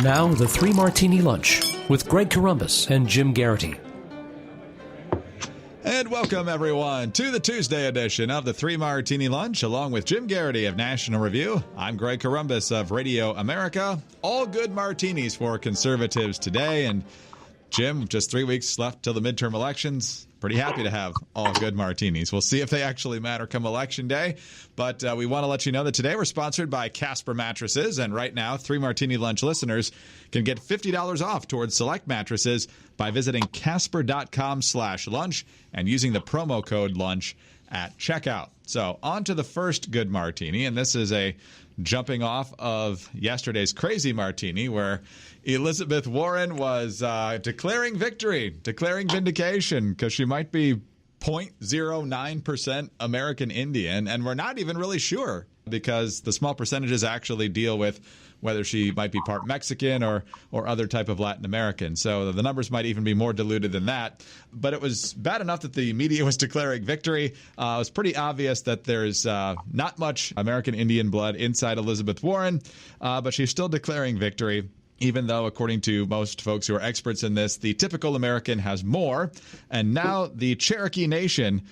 Now, the Three Martini Lunch with Greg Corombos and Jim Geraghty. And welcome, everyone, to the Tuesday edition of the Three Martini Lunch, along with Jim Geraghty of National Review. I'm Greg Corombos of Radio America. All good martinis for conservatives today. And Jim, just 3 weeks left till the midterm elections. Pretty happy to have all good martinis. We'll see if they actually matter come Election Day. But we want to let you know that today we're sponsored by Casper Mattresses. And right now, Three Martini Lunch listeners can get $50 off towards select mattresses by visiting casper.com/lunch and using the promo code lunch at checkout. So on to the first good martini. And this is a jumping off of yesterday's crazy martini where Elizabeth Warren was declaring victory, declaring vindication, because she might be 0.09% American Indian, and we're not even really sure because the small percentages actually deal with whether she might be part Mexican or other type of Latin American. So the numbers might even be more diluted than that. But it was bad enough that the media was declaring victory. It was pretty obvious that there's not much American Indian blood inside Elizabeth Warren, but she's still declaring victory. Even though, according to most folks who are experts in this, the typical American has more. And now the Cherokee Nation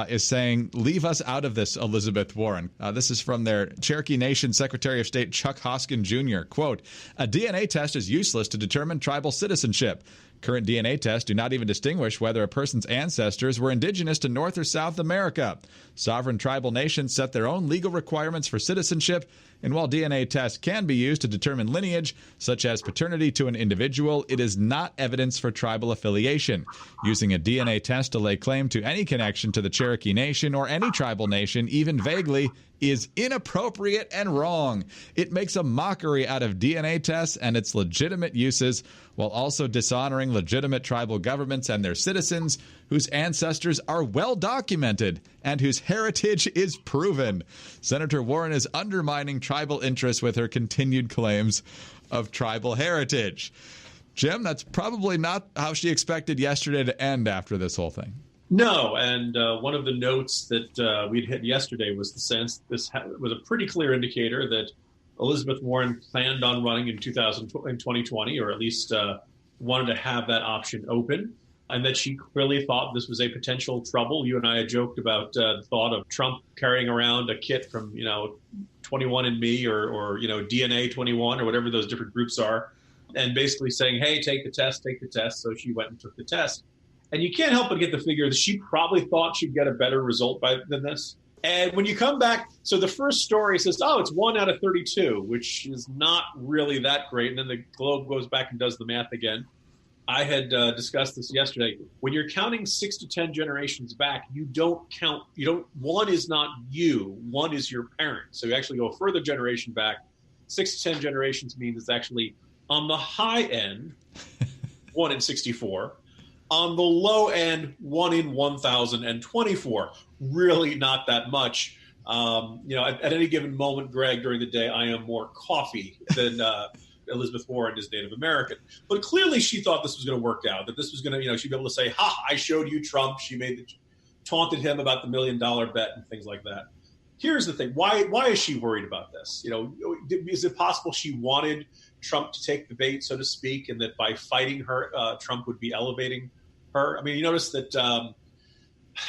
is saying, leave us out of this, Elizabeth Warren. This is from their Cherokee Nation Secretary of State Chuck Hoskin Jr. Quote, a DNA test is useless to determine tribal citizenship. Current DNA tests do not even distinguish whether a person's ancestors were indigenous to North or South America. Sovereign tribal nations set their own legal requirements for citizenship, and while DNA tests can be used to determine lineage, such as paternity to an individual, it is not evidence for tribal affiliation. Using a DNA test to lay claim to any connection to the Cherokee Nation or any tribal nation, even vaguely, is inappropriate and wrong. It makes a mockery out of DNA tests and its legitimate uses, while also dishonoring legitimate tribal governments and their citizens whose ancestors are well documented and whose heritage is proven. Senator Warren is undermining tribal interests with her continued claims of tribal heritage. Jim, that's probably not how she expected yesterday to end after this whole thing. No, and one of the notes that we'd hit yesterday was the sense this was a pretty clear indicator that Elizabeth Warren planned on running in 2020, or at least wanted to have that option open, and that she clearly thought this was a potential trouble. You and I had joked about the thought of Trump carrying around a kit from, 21andMe or DNA 21 or whatever those different groups are, and basically saying, hey, take the test. So she went and took the test. And you can't help but get the figure that she probably thought she'd get a better result than this. And when you come back, so the first story says, it's 1 out of 32, which is not really that great. And then the Globe goes back and does the math again. I had discussed this yesterday. When you're counting 6 to 10 generations back, one is not you, one is your parent. So you actually go a further generation back. 6 to 10 generations means it's actually on the high end, 1 in 64. On the low end, 1 in 1,024. Really not that much. At any given moment, Greg, during the day, I am more coffee than Elizabeth Warren is Native American. But clearly she thought this was going to work out, that this was going to, she'd be able to say, ha, I showed you Trump. She taunted him about the $1 million bet and things like that. Here's the thing. Why is she worried about this? Is it possible she wanted Trump to take the bait, so to speak, and that by fighting her, Trump would be elevating her? I mean, you notice that,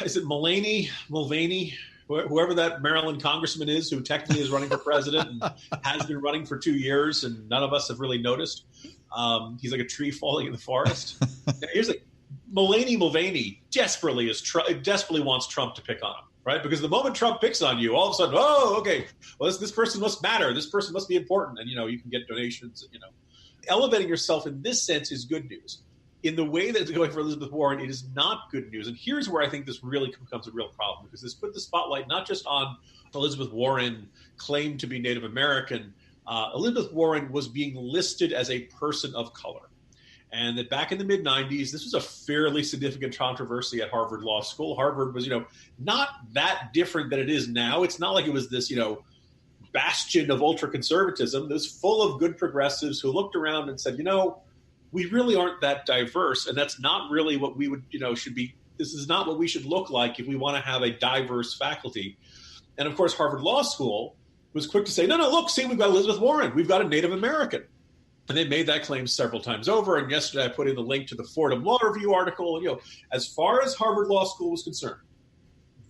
is it Mulvaney, whoever that Maryland congressman is who technically is running for president and has been running for 2 years, and none of us have really noticed. He's like a tree falling in the forest. Here's Mulvaney desperately wants Trump to pick on him, right? Because the moment Trump picks on you, all of a sudden, okay, well, this person must matter. This person must be important. And, you can get donations. And, elevating yourself in this sense is good news. In the way that it's going for Elizabeth Warren, it is not good news. And here's where I think this really becomes a real problem, because this put the spotlight not just on Elizabeth Warren claimed to be Native American. Elizabeth Warren was being listed as a person of color. And that back in the mid-'90s, this was a fairly significant controversy at Harvard Law School. Harvard was, not that different than it is now. It's not like it was this, bastion of ultra-conservatism. It was full of good progressives who looked around and said, we really aren't that diverse, and that's not really what we would, should be. This is not what we should look like if we want to have a diverse faculty. And of course, Harvard Law School was quick to say, no, look, see, we've got Elizabeth Warren. We've got a Native American. And they made that claim several times over. And yesterday I put in the link to the Fordham Law Review article. And, as far as Harvard Law School was concerned,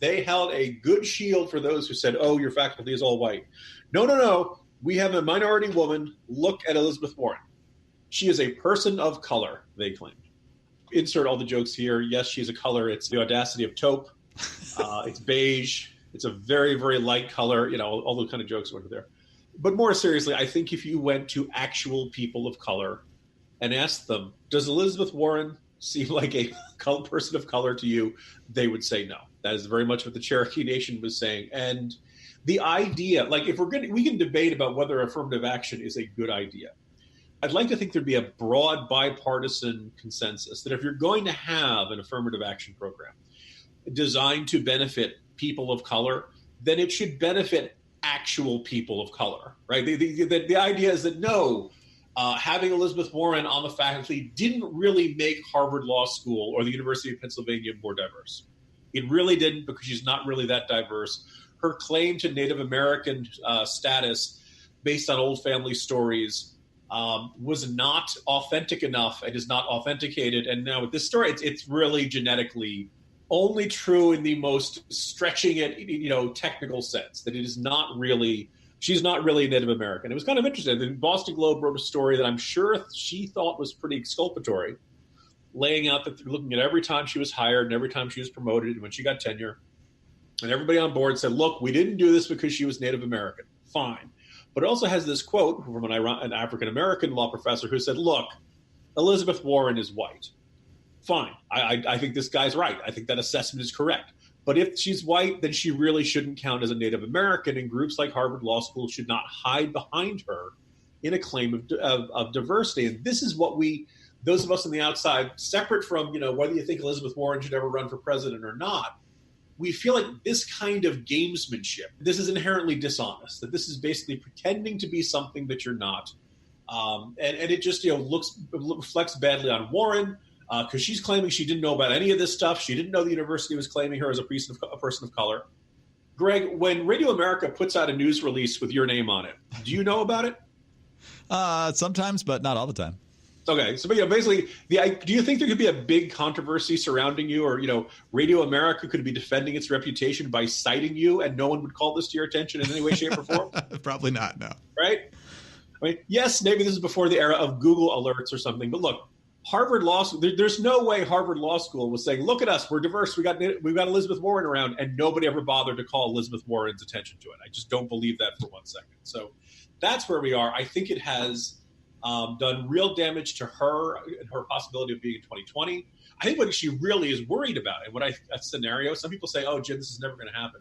they held a good shield for those who said, oh, your faculty is all white. No. We have a minority woman. Look at Elizabeth Warren. She is a person of color, they claimed. Insert all the jokes here. Yes, she's a color. It's the audacity of taupe. It's beige. It's a very, very light color. All those kind of jokes went there. But more seriously, I think if you went to actual people of color and asked them, does Elizabeth Warren seem like a person of color to you? They would say no. That is very much what the Cherokee Nation was saying. And the idea, if we can debate about whether affirmative action is a good idea. I'd like to think there'd be a broad bipartisan consensus that if you're going to have an affirmative action program designed to benefit people of color, then it should benefit actual people of color, right? The idea is that no, having Elizabeth Warren on the faculty didn't really make Harvard Law School or the University of Pennsylvania more diverse. It really didn't, because she's not really that diverse. Her claim to Native American status based on old family stories was not authentic enough. It is not authenticated. And now with this story, it's really genetically only true in the most stretching it, technical sense, that it is not really, she's not really a Native American. It was kind of interesting. The Boston Globe wrote a story that I'm sure she thought was pretty exculpatory, laying out that they're looking at every time she was hired and every time she was promoted and when she got tenure. And everybody on board said, look, we didn't do this because she was Native American. Fine. But it also has this quote from an African-American law professor who said, look, Elizabeth Warren is white. Fine. I think this guy's right. I think that assessment is correct. But if she's white, then she really shouldn't count as a Native American, and groups like Harvard Law School should not hide behind her in a claim of diversity. And this is what those of us on the outside, separate from, whether you think Elizabeth Warren should ever run for president or not, we feel like this kind of gamesmanship, this is inherently dishonest, that this is basically pretending to be something that you're not. And it just, reflects badly on Warren, because she's claiming she didn't know about any of this stuff. She didn't know the university was claiming her as a person of color. Greg, when Radio America puts out a news release with your name on it, do you know about it? Sometimes, but not all the time. Okay, so basically, do you think there could be a big controversy surrounding you, or Radio America could be defending its reputation by citing you, and no one would call this to your attention in any way, shape, or form? Probably not. No. Right? I mean, yes, maybe this is before the era of Google alerts or something, but look, Harvard Law School. There's no way Harvard Law School was saying, "Look at us, we're diverse. We've got Elizabeth Warren around," and nobody ever bothered to call Elizabeth Warren's attention to it. I just don't believe that for 1 second. So that's where we are. I think it has done real damage to her and her possibility of being in 2020. I think what she really is worried about, and a scenario, some people say, oh, Jim, this is never going to happen.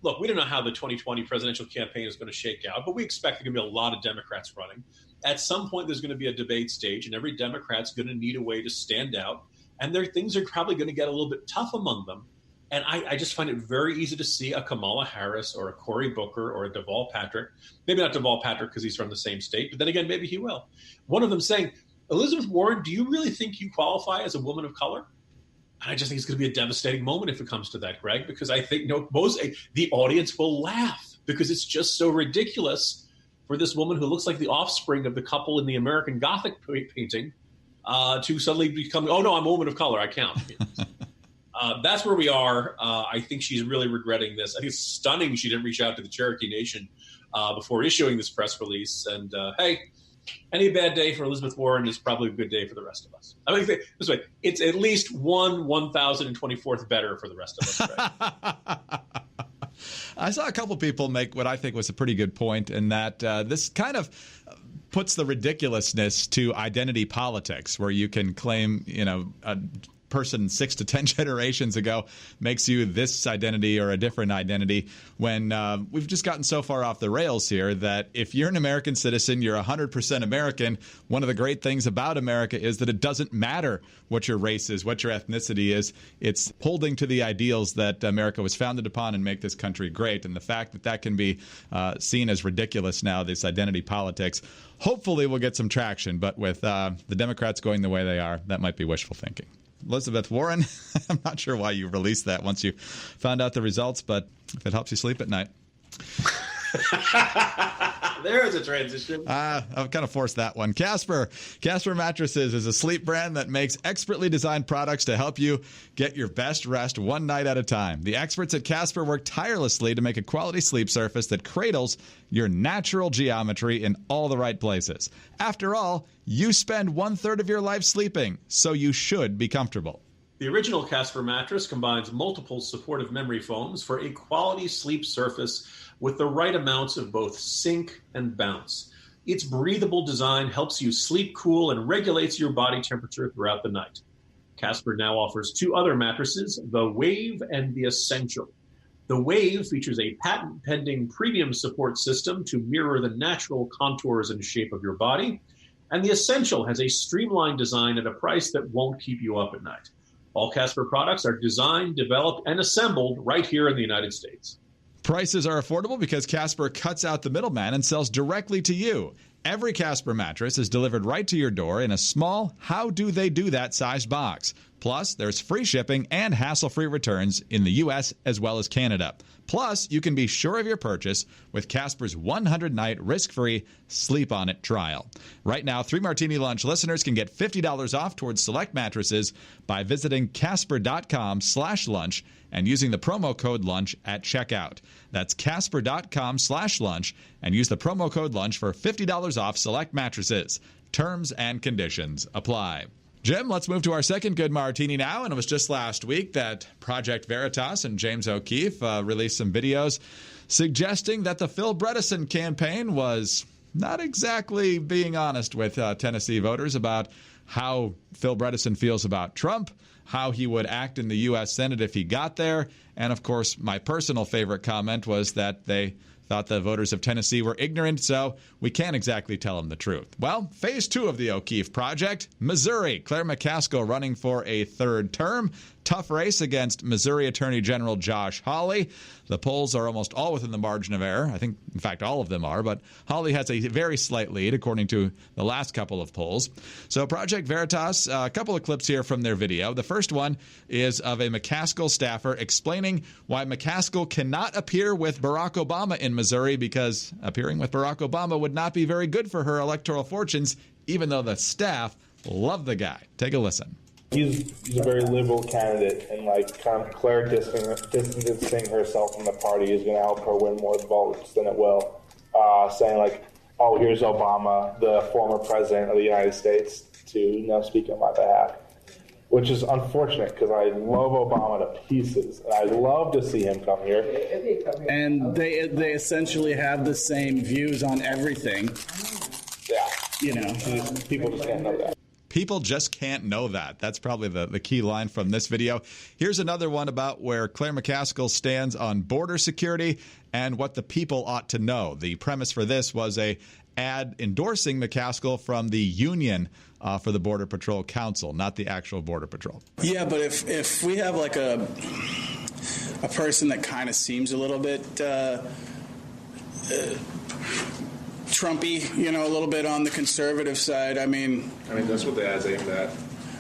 Look, we don't know how the 2020 presidential campaign is going to shake out, but we expect there are going to be a lot of Democrats running. At some point, there's going to be a debate stage, and every Democrat's going to need a way to stand out. And things are probably going to get a little bit tough among them. And I just find it very easy to see a Kamala Harris or a Cory Booker or a Deval Patrick, maybe not Deval Patrick because he's from the same state, but then again, maybe he will. One of them saying, Elizabeth Warren, do you really think you qualify as a woman of color? And I just think it's going to be a devastating moment if it comes to that, Greg, because I think the audience will laugh because it's just so ridiculous for this woman who looks like the offspring of the couple in the American Gothic painting to suddenly become, oh, no, I'm a woman of color. I count. That's where we are. I think she's really regretting this. I think it's stunning she didn't reach out to the Cherokee Nation before issuing this press release. And hey, any bad day for Elizabeth Warren is probably a good day for the rest of us. I mean, this way, it's at least 1,024th better for the rest of us. Right? I saw a couple people make what I think was a pretty good point, in that this kind of puts the ridiculousness to identity politics, where you can claim, a person 6 to 10 generations ago makes you this identity or a different identity, when we've just gotten so far off the rails here that if you're an American citizen, you're 100% American. One of the great things about America is that it doesn't matter what your race is, what your ethnicity is. It's holding to the ideals that America was founded upon and make this country great. And the fact that can be seen as ridiculous now, this identity politics, hopefully we'll get some traction. But with the Democrats going the way they are, that might be wishful thinking. Elizabeth Warren, I'm not sure why you released that once you found out the results, but if it helps you sleep at night. There's a transition. I've kind of forced that one. Casper Mattresses is a sleep brand that makes expertly designed products to help you get your best rest one night at a time. The experts at Casper work tirelessly to make a quality sleep surface that cradles your natural geometry in all the right places. After all, you spend 1/3 of your life sleeping, so you should be comfortable. The original Casper mattress combines multiple supportive memory foams for a quality sleep surface with the right amounts of both sink and bounce. Its breathable design helps you sleep cool and regulates your body temperature throughout the night. Casper now offers 2 other mattresses, the Wave and the Essential. The Wave features a patent-pending premium support system to mirror the natural contours and shape of your body, and the Essential has a streamlined design at a price that won't keep you up at night. All Casper products are designed, developed, and assembled right here in the United States. Prices are affordable because Casper cuts out the middleman and sells directly to you. Every Casper mattress is delivered right to your door in a small, how-do-they-do-that sized box. Plus, there's free shipping and hassle-free returns in the U.S. as well as Canada. Plus, you can be sure of your purchase with Casper's 100-night risk-free Sleep On It trial. Right now, 3 Martini Lunch listeners can get $50 off towards select mattresses by visiting casper.com/lunch and using the promo code LUNCH at checkout. That's casper.com/lunch and use the promo code LUNCH for $50 off select mattresses. Terms and conditions apply. Jim, let's move to our second Good Martini now. And it was just last week that Project Veritas and James O'Keefe released some videos suggesting that the Phil Bredesen campaign was not exactly being honest with Tennessee voters about how Phil Bredesen feels about Trump, how he would act in the U.S. Senate if he got there. And, of course, my personal favorite comment was that they thought the voters of Tennessee were ignorant, so we can't exactly tell them the truth. Well, phase 2 of the O'Keefe project, Missouri. Claire McCaskill running for a 3rd term. Tough race against Missouri Attorney General Josh Hawley. The polls are almost all within the margin of error. I think, in fact, all of them are, but Hawley has a very slight lead, according to the last couple of polls. So Project Veritas, a couple of clips here from their video. The first one is of a McCaskill staffer explaining why McCaskill cannot appear with Barack Obama in Missouri because appearing with Barack Obama would not be very good for her electoral fortunes, even though the staff love the guy. Take a listen. He's a very liberal candidate, and kind of Claire distancing herself from the party is going to help her win more votes than it will. Saying oh, here's Obama, the former president of the United States, to speak on my behalf, which is unfortunate because I love Obama to pieces, and I'd love to see him come here. And they essentially have the same views on everything. Yeah, people just can't know that. People just can't know that. That's probably the key line from this video. Here's another one about where Claire McCaskill stands on border security and what the people ought to know. The premise for this was a ad endorsing McCaskill from the union for the Border Patrol Council, not the actual Border Patrol. Yeah, but if we have a person that kind of seems a little bit Trumpy, a little bit on the conservative side. I mean, that's what the ad's aimed at.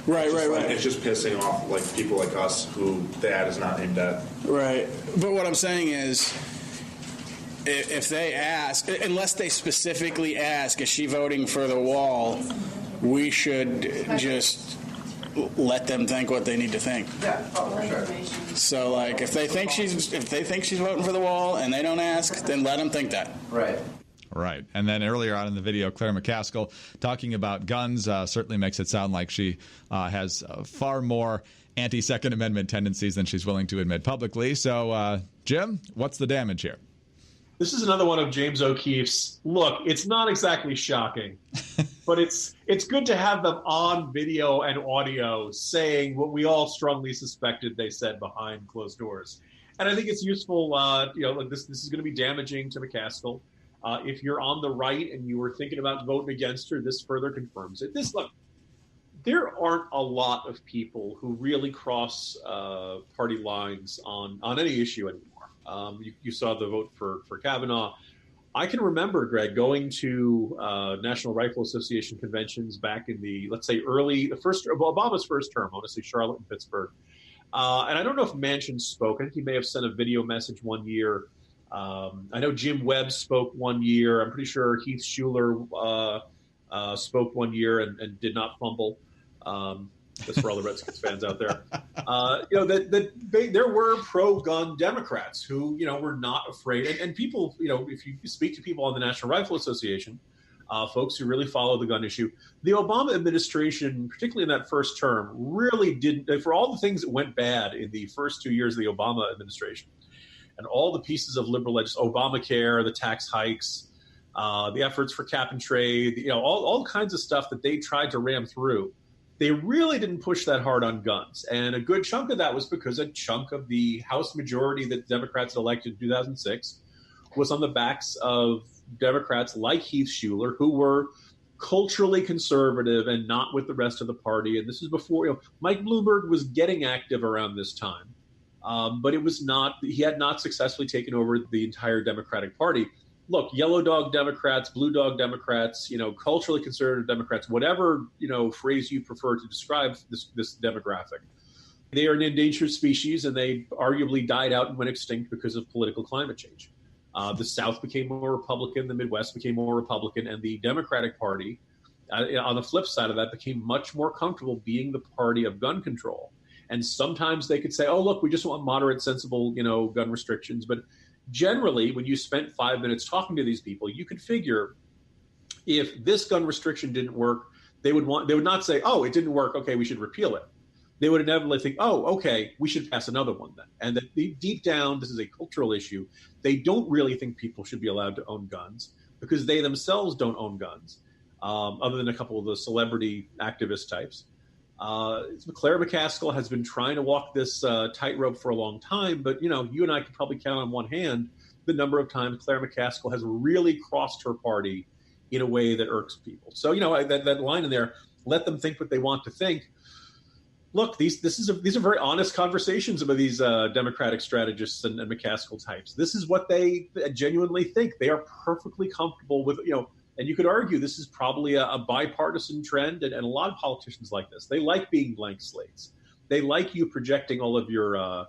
Right. It's just pissing off people like us who the ad is not aimed at. Right. But what I'm saying is, if they ask, unless they specifically ask, is she voting for the wall, we should just let them think what they need to think. Yeah, for sure. So, if they think she's voting for the wall and they don't ask, then let them think that. Right. Right. And then earlier on in the video, Claire McCaskill talking about guns certainly makes it sound like she has far more anti-Second Amendment tendencies than she's willing to admit publicly. So, Jim, what's the damage here? This is another one of James O'Keefe's. Look, it's not exactly shocking, but it's good to have them on video and audio saying what we all strongly suspected they said behind closed doors. And I think it's useful, this is going to be damaging to McCaskill. If you're on the right and you were thinking about voting against her, this further confirms it. There aren't a lot of people who really cross party lines on any issue anymore. You saw the vote for Kavanaugh. I can remember, Greg, going to National Rifle Association conventions back in the, let's say, Obama's first term, honestly, Charlotte and Pittsburgh. And I don't know if Manchin spoke. I think he may have sent a video message one year I know Jim Webb spoke one year. I'm pretty sure Heath Schuler spoke one year and did not fumble. That's for all the Redskins fans out there. There were pro-gun Democrats who, were not afraid. And people, if you speak to people on the National Rifle Association, folks who really follow the gun issue, the Obama administration, particularly in that first term, really didn't, for all the things that went bad in the first 2 years of the Obama administration, and all the pieces of liberal legislation, Obamacare, the tax hikes, the efforts for cap and trade, all kinds of stuff that they tried to ram through. They really didn't push that hard on guns. And a good chunk of that was because a chunk of the House majority that Democrats elected in 2006 was on the backs of Democrats like Heath Schuler, who were culturally conservative and not with the rest of the party. And this is before, Mike Bloomberg was getting active around this time. But it was not, he had not successfully taken over the entire Democratic Party. Look, yellow dog Democrats, blue dog Democrats, culturally conservative Democrats, whatever, phrase you prefer to describe this demographic. They are an endangered species, and they arguably died out and went extinct because of political climate change. The South became more Republican, the Midwest became more Republican, and the Democratic Party, on the flip side of that, became much more comfortable being the party of gun control. And sometimes they could say, oh, look, we just want moderate, sensible, gun restrictions. But generally, when you spent 5 minutes talking to these people, you could figure if this gun restriction didn't work, they would not say, oh, it didn't work, okay, we should repeal it. They would inevitably think, oh, okay, we should pass another one then. And that deep down, this is a cultural issue. They don't really think people should be allowed to own guns because they themselves don't own guns, other than a couple of the celebrity activist types. Claire McCaskill has been trying to walk this tightrope for a long time, but you and I could probably count on one hand the number of times Claire McCaskill has really crossed her party in a way that irks people. So that line in there, let them think what they want to think. Look, these are very honest conversations about these Democratic strategists and McCaskill types. This is what they genuinely think. They are perfectly comfortable with And you could argue this is probably a bipartisan trend, and a lot of politicians like this. They like being blank slates. They like you projecting all of your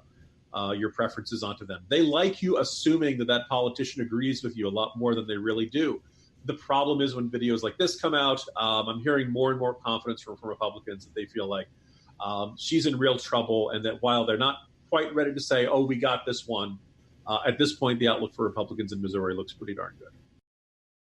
preferences onto them. They like you assuming that politician agrees with you a lot more than they really do. The problem is when videos like this come out, I'm hearing more and more confidence from Republicans that they feel like she's in real trouble, and that while they're not quite ready to say, oh, we got this one, at this point, the outlook for Republicans in Missouri looks pretty darn good.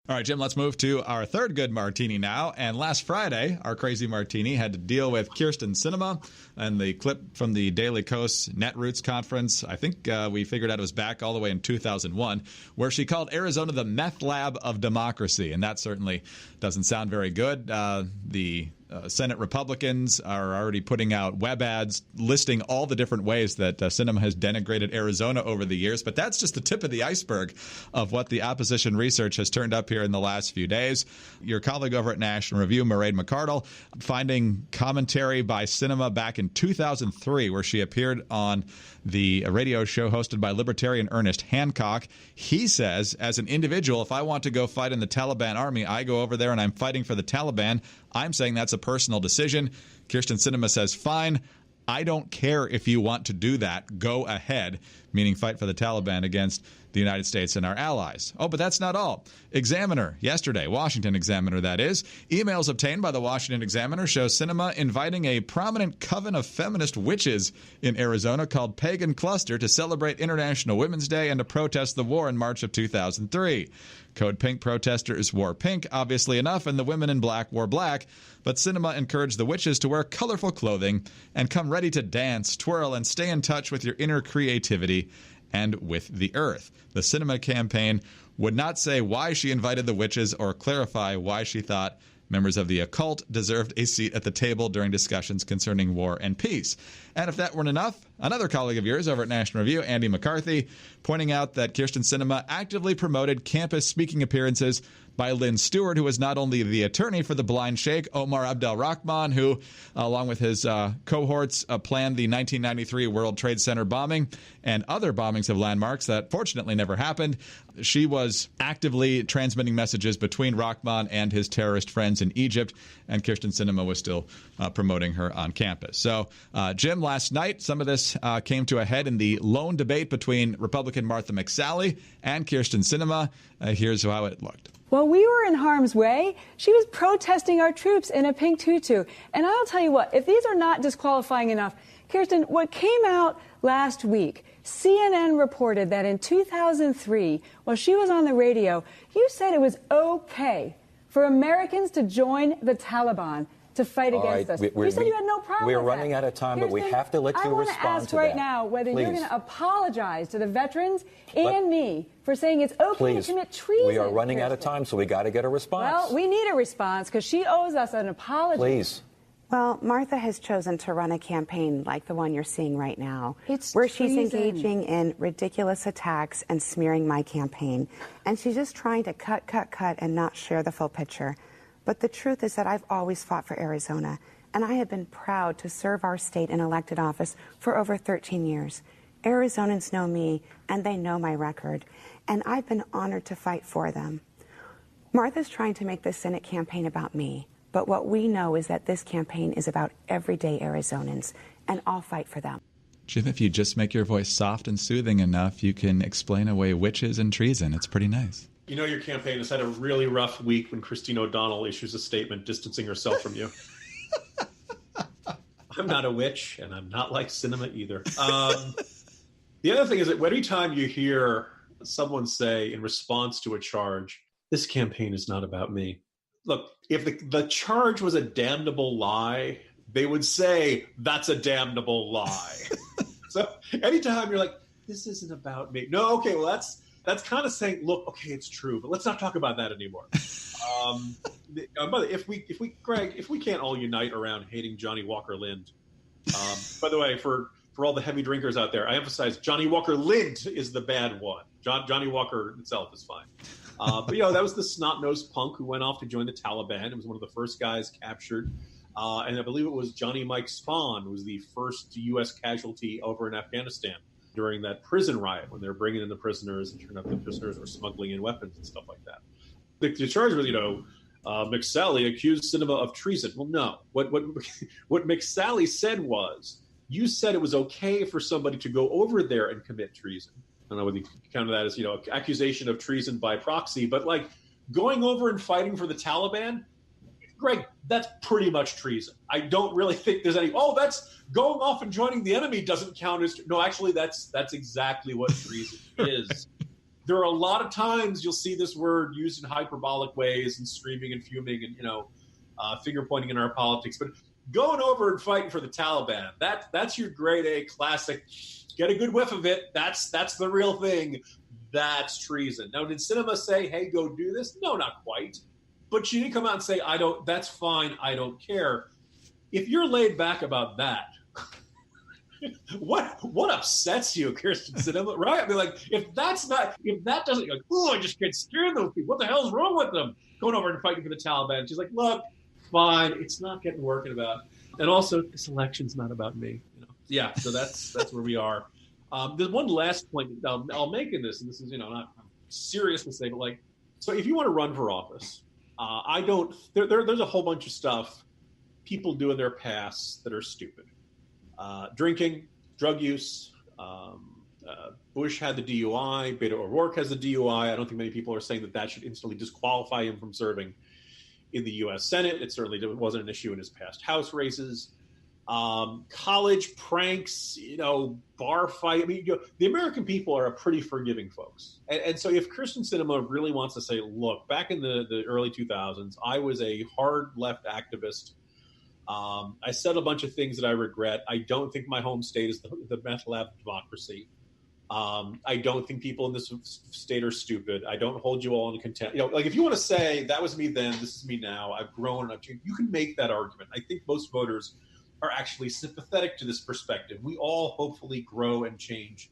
All right, Jim, let's move to our third good martini now. And last Friday, our crazy martini had to deal with Kyrsten Sinema and the clip from the Daily Kos Netroots conference. I think we figured out it was back all the way in 2001, where she called Arizona the meth lab of democracy. And that certainly doesn't sound very good. The Senate Republicans are already putting out web ads listing all the different ways that Sinema has denigrated Arizona over the years. But that's just the tip of the iceberg of what the opposition research has turned up here in the last few days. Your colleague over at National Review, Mairead McCardle, finding commentary by Sinema back in 2003, where she appeared on the radio show hosted by libertarian Ernest Hancock. He says, as an individual, if I want to go fight in the Taliban army, I go over there and I'm fighting for the Taliban. I'm saying that's a personal decision. Kyrsten Sinema says, fine, I don't care if you want to do that. Go ahead, meaning fight for the Taliban against the United States and our allies. Oh, but that's not all. Examiner, yesterday, Washington Examiner, that is. Emails obtained by the Washington Examiner show Sinema inviting a prominent coven of feminist witches in Arizona called Pagan Cluster to celebrate International Women's Day and to protest the war in March of 2003. Code Pink protesters wore pink, obviously enough, and the women in black wore black. But Sinema encouraged the witches to wear colorful clothing and come ready to dance, twirl, and stay in touch with your inner creativity and with the earth. The Sinema campaign would not say why she invited the witches or clarify why she thought members of the occult deserved a seat at the table during discussions concerning war and peace. And if that weren't enough, another colleague of yours over at National Review, Andy McCarthy, pointing out that Kyrsten Sinema actively promoted campus speaking appearances by Lynn Stewart, who was not only the attorney for the blind sheikh, Omar Abdel Rahman, who, along with his cohorts, planned the 1993 World Trade Center bombing and other bombings of landmarks that fortunately never happened. She was actively transmitting messages between Rahman and his terrorist friends in Egypt, and Kyrsten Sinema was still promoting her on campus. So, Jim, last night, some of this night came to a head in the lone debate between Republican Martha McSally and Kyrsten Sinema. Here's how it looked. While we were in harm's way, she was protesting our troops in a pink tutu. And I'll tell you what, if these are not disqualifying enough, Kirsten, what came out last week, CNN reported that in 2003, while she was on the radio, you said it was okay for Americans to join the Taliban to fight against us. You said you had no problem with that. We're running out of time, but we have to let you respond to that. I want to ask right now whether you're going to apologize to the veterans and me for saying it's okay to commit treason. We are running out of time, so we got to get a response. Well, we need a response because she owes us an apology. Please. Well, Martha has chosen to run a campaign like the one you're seeing right now, where she's engaging in ridiculous attacks and smearing my campaign. And she's just trying to cut, and not share the full picture. But the truth is that I've always fought for Arizona, and I have been proud to serve our state in elected office for over 13 years. Arizonans know me, and they know my record, and I've been honored to fight for them. Martha's trying to make this Senate campaign about me. But what we know is that this campaign is about everyday Arizonans, and I'll fight for them. Jim, if you just make your voice soft and soothing enough, you can explain away witches and treason. It's pretty nice. You know your campaign has had a really rough week when Christine O'Donnell issues a statement distancing herself from you. I'm not a witch, and I'm not like Sinema either. The other thing is that every time you hear someone say in response to a charge, this campaign is not about me. Look, if the charge was a damnable lie, they would say, that's a damnable lie. So anytime you're like, this isn't about me. No, okay, well, that's kind of saying, look, okay, it's true, but let's not talk about that anymore. If we can't all unite around hating Johnny Walker Lind, by the way, for all the heavy drinkers out there, I emphasize Johnny Walker Lind is the bad one. Johnny Walker itself is fine. But, that was the snot-nosed punk who went off to join the Taliban. It was one of the first guys captured. And I believe it was Johnny Mike Spahn who was the first U.S. casualty over in Afghanistan during that prison riot when they were bringing in the prisoners and turned out the prisoners were smuggling in weapons and stuff like that. The charge was, McSally accused Sinema of treason. Well, no. What McSally said was, you said it was okay for somebody to go over there and commit treason. I don't know whether you count that as, accusation of treason by proxy, but going over and fighting for the Taliban, Greg, that's pretty much treason. I don't really think there's any, that's going off and joining the enemy doesn't count as, no, actually that's exactly what treason is. There are a lot of times you'll see this word used in hyperbolic ways and screaming and fuming and, finger pointing in our politics, but going over and fighting for the Taliban, that's your grade A classic. Get a good whiff of it. That's the real thing. That's treason. Now, did Sinema say, hey, go do this? No, not quite. But she didn't come out and say, that's fine. I don't care. If you're laid back about that, what upsets you, Kyrsten Sinema, right? I mean, if that doesn't, I just can't stand those people. What the hell's wrong with them? Going over and fighting for the Taliban. She's like, look, fine. It's not getting working about. And also, this election's not about me. Yeah, so that's where we are. There's one last point that I'll make in this, and this is not serious to say, but so if you want to run for office, there's a whole bunch of stuff people do in their past that are stupid. Drinking, drug use. Bush had the DUI. Beto O'Rourke has the DUI. I don't think many people are saying that should instantly disqualify him from serving in the U.S. Senate. It certainly wasn't an issue in his past House races. College pranks, bar fight. I mean, the American people are a pretty forgiving folks. And so if Kyrsten Sinema really wants to say, look, back in the early 2000s, I was a hard left activist. I said a bunch of things that I regret. I don't think my home state is the meth lab of democracy. I don't think people in this state are stupid. I don't hold you all in contempt. If you want to say that was me then, this is me now, I've grown up to you can make that argument. I think most voters are actually sympathetic to this perspective. We all hopefully grow and change,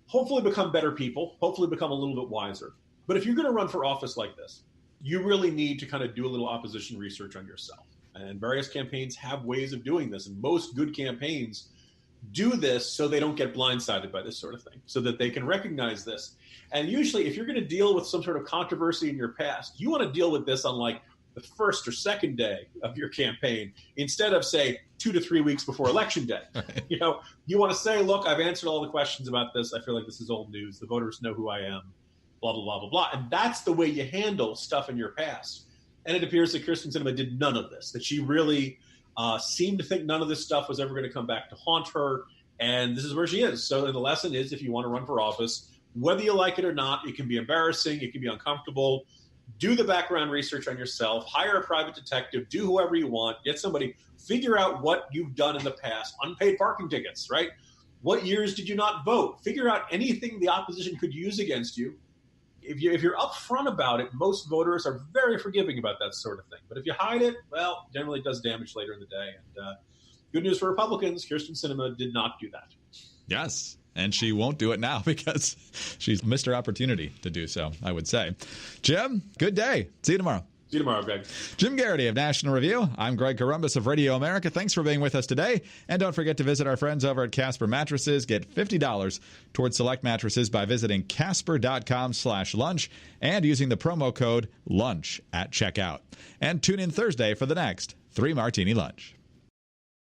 hopefully become better people, hopefully become a little bit wiser. But if you're going to run for office like this, you really need to kind of do a little opposition research on yourself. And various campaigns have ways of doing this. And most good campaigns do this so they don't get blindsided by this sort of thing, so that they can recognize this. And usually if you're going to deal with some sort of controversy in your past, you want to deal with this on the first or second day of your campaign instead of, say, 2 to 3 weeks before Election Day. Right. You know, you want to say, look, I've answered all the questions about this. I feel like this is old news. The voters know who I am, blah, blah, blah, blah, blah. And that's the way you handle stuff in your past. And it appears that Kyrsten Sinema did none of this, that she really seemed to think none of this stuff was ever going to come back to haunt her. And this is where she is. So the lesson is, if you want to run for office, whether you like it or not, it can be embarrassing, it can be uncomfortable. Do the background research on yourself, hire a private detective, do whoever you want, get somebody, figure out what you've done in the past. Unpaid parking tickets, right? What years did you not vote? Figure out anything the opposition could use against you. If you're upfront about it, most voters are very forgiving about that sort of thing. But if you hide it, well, generally it does damage later in the day. And good news for Republicans, Kyrsten Sinema did not do that. Yes. And she won't do it now because she's missed her opportunity to do so, I would say. Jim, good day. See you tomorrow. See you tomorrow, Greg. Jim Geraghty of National Review. I'm Greg Corombos of Radio America. Thanks for being with us today. And don't forget to visit our friends over at Casper Mattresses. Get $50 towards select mattresses by visiting casper.com/lunch and using the promo code LUNCH at checkout. And tune in Thursday for the next 3 Martini Lunch.